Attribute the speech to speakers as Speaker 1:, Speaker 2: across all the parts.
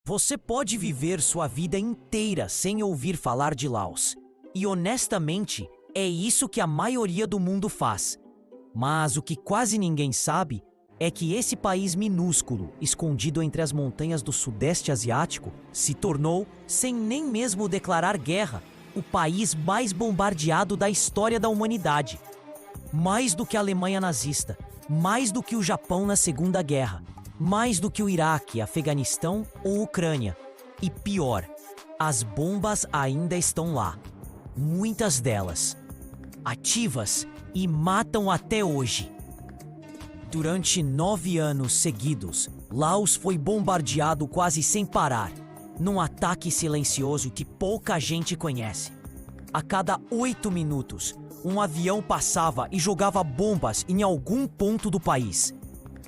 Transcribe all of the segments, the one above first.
Speaker 1: Você pode viver sua vida inteira sem ouvir falar de Laos. E honestamente, é isso que a maioria do mundo faz. Mas o que quase ninguém sabe é que esse país minúsculo, escondido entre as montanhas do Sudeste Asiático, se tornou, sem nem mesmo declarar guerra, o país mais bombardeado da história da humanidade. Mais do que a Alemanha nazista, mais do que o Japão na Segunda Guerra, mais do que o Iraque, Afeganistão ou Ucrânia. E pior, as bombas ainda estão lá. Muitas delas ativas e matam até hoje. Durante 9 anos seguidos, Laos foi bombardeado quase sem parar, num ataque silencioso que pouca gente conhece. A cada 8 minutos, um avião passava e jogava bombas em algum ponto do país.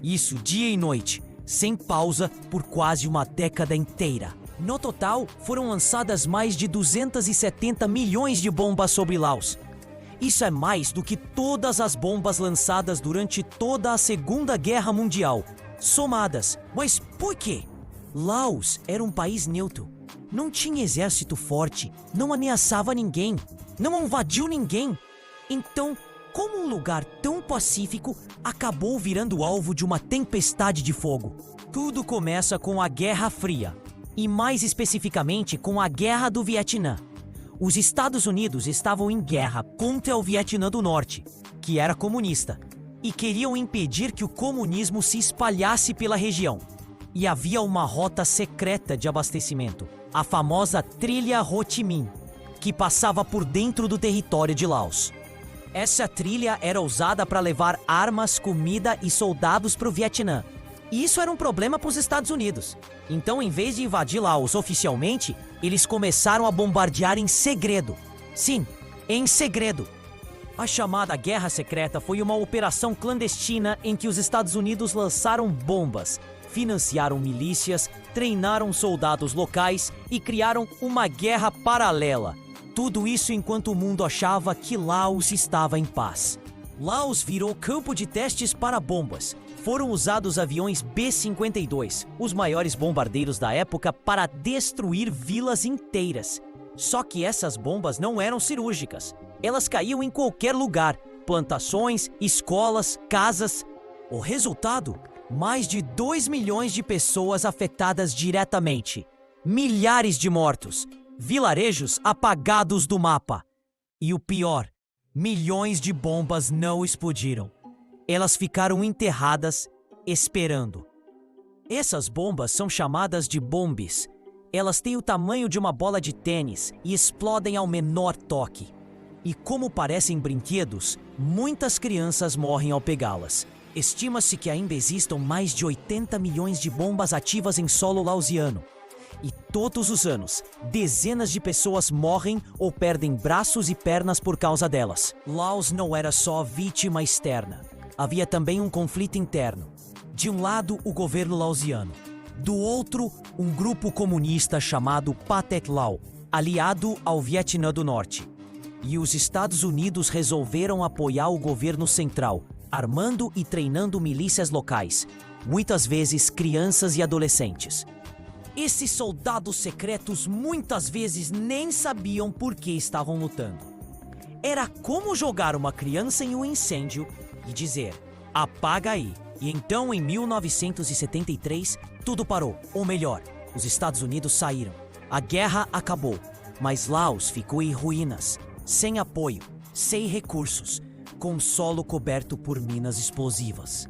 Speaker 1: Isso dia e noite, sem pausa por quase uma década inteira. No total, foram lançadas mais de 270 milhões de bombas sobre Laos. Isso é mais do que todas as bombas lançadas durante toda a Segunda Guerra Mundial, somadas. Mas por quê? Laos era um país neutro. Não tinha exército forte, não ameaçava ninguém, não invadiu ninguém. Então, como um lugar tão pacífico acabou virando alvo de uma tempestade de fogo? Tudo começa com a Guerra Fria, e mais especificamente com a Guerra do Vietnã. Os Estados Unidos estavam em guerra contra o Vietnã do Norte, que era comunista, e queriam impedir que o comunismo se espalhasse pela região. E havia uma rota secreta de abastecimento, a famosa Trilha Ho Chi Minh, que passava por dentro do território de Laos. Essa trilha era usada para levar armas, comida e soldados para o Vietnã. E isso era um problema para os Estados Unidos. Então, em vez de invadir Laos oficialmente, eles começaram a bombardear em segredo. Sim, em segredo. A chamada Guerra Secreta foi uma operação clandestina em que os Estados Unidos lançaram bombas, financiaram milícias, treinaram soldados locais e criaram uma guerra paralela. Tudo isso enquanto o mundo achava que Laos estava em paz. Laos virou campo de testes para bombas. Foram usados aviões B-52, os maiores bombardeiros da época, para destruir vilas inteiras. Só que essas bombas não eram cirúrgicas. Elas caíam em qualquer lugar, plantações, escolas, casas. O resultado? Mais de 2 milhões de pessoas afetadas diretamente. Milhares de mortos. Vilarejos apagados do mapa. E o pior, milhões de bombas não explodiram. Elas ficaram enterradas, esperando. Essas bombas são chamadas de bombes. Elas têm o tamanho de uma bola de tênis e explodem ao menor toque. E como parecem brinquedos, muitas crianças morrem ao pegá-las. Estima-se que ainda existam mais de 80 milhões de bombas ativas em solo laosiano. E todos os anos, dezenas de pessoas morrem ou perdem braços e pernas por causa delas. Laos não era só vítima externa. Havia também um conflito interno. De um lado, o governo laosiano. Do outro, um grupo comunista chamado Pathet Lao, aliado ao Vietnã do Norte. E os Estados Unidos resolveram apoiar o governo central, armando e treinando milícias locais, muitas vezes crianças e adolescentes. Esses soldados secretos muitas vezes nem sabiam por que estavam lutando. Era como jogar uma criança em um incêndio e dizer, apaga aí. E então, em 1973, tudo parou. Ou melhor, os Estados Unidos saíram. A guerra acabou, mas Laos ficou em ruínas, sem apoio, sem recursos, com solo coberto por minas explosivas.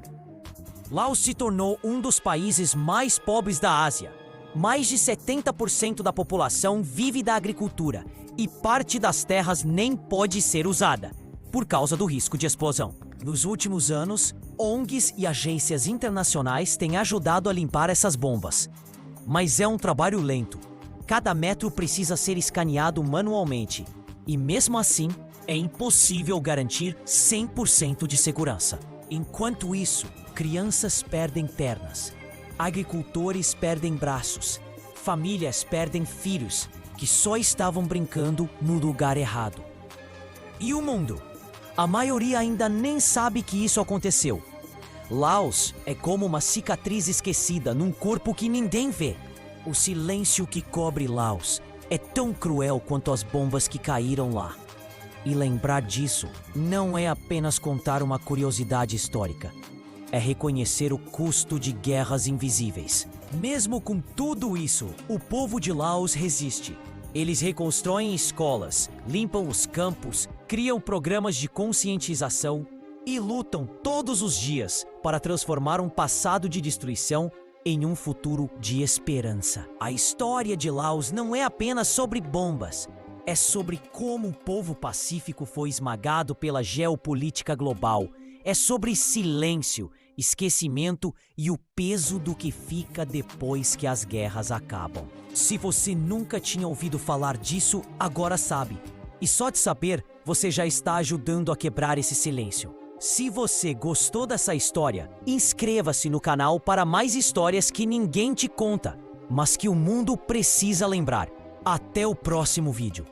Speaker 1: Laos se tornou um dos países mais pobres da Ásia. Mais de 70% da população vive da agricultura e parte das terras nem pode ser usada, por causa do risco de explosão. Nos últimos anos, ONGs e agências internacionais têm ajudado a limpar essas bombas. Mas é um trabalho lento. Cada metro precisa ser escaneado manualmente. E mesmo assim, é impossível garantir 100% de segurança. Enquanto isso, crianças perdem pernas. Agricultores perdem braços, famílias perdem filhos que só estavam brincando no lugar errado. E o mundo? A maioria ainda nem sabe que isso aconteceu. Laos é como uma cicatriz esquecida num corpo que ninguém vê. O silêncio que cobre Laos é tão cruel quanto as bombas que caíram lá. E lembrar disso não é apenas contar uma curiosidade histórica. É reconhecer o custo de guerras invisíveis. Mesmo com tudo isso, o povo de Laos resiste. Eles reconstroem escolas, limpam os campos, criam programas de conscientização e lutam todos os dias para transformar um passado de destruição em um futuro de esperança. A história de Laos não é apenas sobre bombas. É sobre como o povo pacífico foi esmagado pela geopolítica global. É sobre silêncio, esquecimento e o peso do que fica depois que as guerras acabam. Se você nunca tinha ouvido falar disso, agora sabe. E só de saber, você já está ajudando a quebrar esse silêncio. Se você gostou dessa história, inscreva-se no canal para mais histórias que ninguém te conta, mas que o mundo precisa lembrar. Até o próximo vídeo.